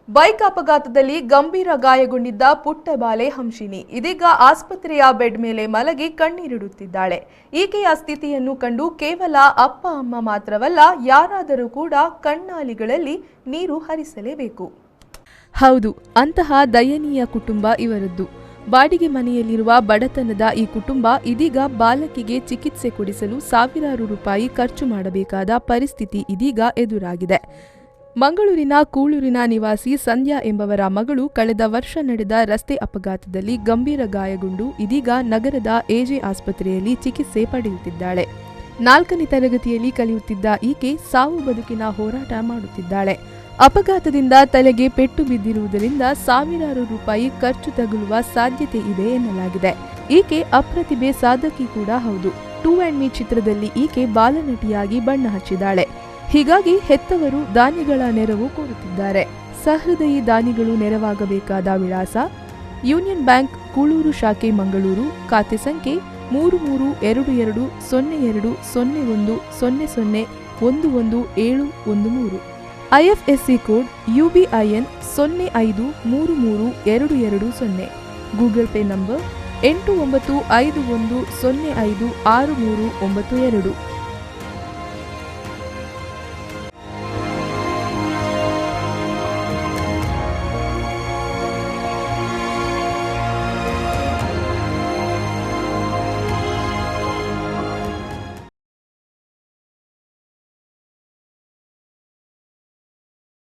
Bike ಅಪಘಾತದಲ್ಲಿ ಗಂಭೀರ ಗಾಯಗೊಂಡಿದ್ದ ಪುಟ್ಟ ಬಾಲೆ ಹಂಸಿನಿ ಇದೀಗ ಆಸ್ಪತ್ರೆಯ ಬೆಡ್ ಮೇಲೆ ಮಲಗಿ ಕಣ್ಣೀರಿಡುತ್ತಿದ್ದಾಳೆ. ಈಕೆಯ ಸ್ಥಿತಿಯನ್ನು ಕಂಡು ಕೇವಲ ಅಪ್ಪ ಅಮ್ಮ ಮಾತ್ರವಲ್ಲ, ಯಾರಾದರೂ ಕೂಡ ಕಣ್ಣಾಲಿಗಳಲ್ಲಿ ನೀರು ಹರಿಸಲೇಬೇಕು. ಹೌದು, ಅಂತಹ ದಯನೀಯ ಕುಟುಂಬ ಇವರದ್ದು. ಬಾಡಿಗೆ ಮನೆಯಲ್ಲಿರುವ ಬಡತನದ ಈ ಕುಟುಂಬ ಇದೀಗ ಬಾಲಕಿಗೆ ಚಿಕಿತ್ಸೆ ಕೊಡಿಸಲು ಸಾವಿರಾರು ರೂಪಾಯಿ ಖರ್ಚು ಮಾಡಬೇಕಾದ ಪರಿಸ್ಥಿತಿ ಇದೀಗ ಎದುರಾಗಿದೆ. ಮಂಗಳೂರಿನ ಕೂಳೂರಿನ ನಿವಾಸಿ ಸಂಧ್ಯಾ ಎಂಬವರ ಮಗಳು ಕಳೆದ ವರ್ಷ ನಡೆದ ರಸ್ತೆ ಅಪಘಾತದಲ್ಲಿ ಗಂಭೀರ ಗಾಯಗೊಂಡು ಇದೀಗ ನಗರದ ಎಜೆ ಆಸ್ಪತ್ರೆಯಲ್ಲಿ ಚಿಕಿತ್ಸೆ ಪಡೆಯುತ್ತಿದ್ದಾಳೆ. 4ನೇ ತರಗತಿಯಲ್ಲಿ ಕಲಿಯುತ್ತಿದ್ದ ಈಕೆ ಸಾವು ಬದುಕಿನ ಹೋರಾಟ ಮಾಡುತ್ತಿದ್ದಾಳೆ. ಅಪಘಾತದಿಂದ ತಲೆಗೆ ಪೆಟ್ಟು ಬಿದ್ದಿರುವುದರಿಂದ ಸಾವಿರಾರು ರೂಪಾಯಿ ಖರ್ಚು ತಗುಲುವ ಸಾಧ್ಯತೆ ಇದೆ ಎನ್ನಲಾಗಿದೆ. ಈಕೆ ಅಪ್ರತಿಭೆ ಸಾಧಕಿ ಕೂಡ ಹೌದು. 2 and Me ಚಿತ್ರದಲ್ಲಿ ಈಕೆ ಬಾಲನಟಿಯಾಗಿ ಬಣ್ಣ ಹಚ್ಚಿದ್ದಾಳೆ. ಹೀಗಾಗಿ ಹೆತ್ತವರು ದಾನಿಗಳ ನೆರವು ಕೋರುತ್ತಿದ್ದಾರೆ. ಸಹೃದಯಿ ದಾನಿಗಳು ನೆರವಾಗಬೇಕಾದ ವಿಳಾಸ: ಯೂನಿಯನ್ ಬ್ಯಾಂಕ್, ಕೂಳೂರು ಶಾಖೆ, ಮಂಗಳೂರು. ಖಾತೆ ಸಂಖ್ಯೆ 33220100111713. IFSC code UBIN 05332220. Google pay number 8951056392.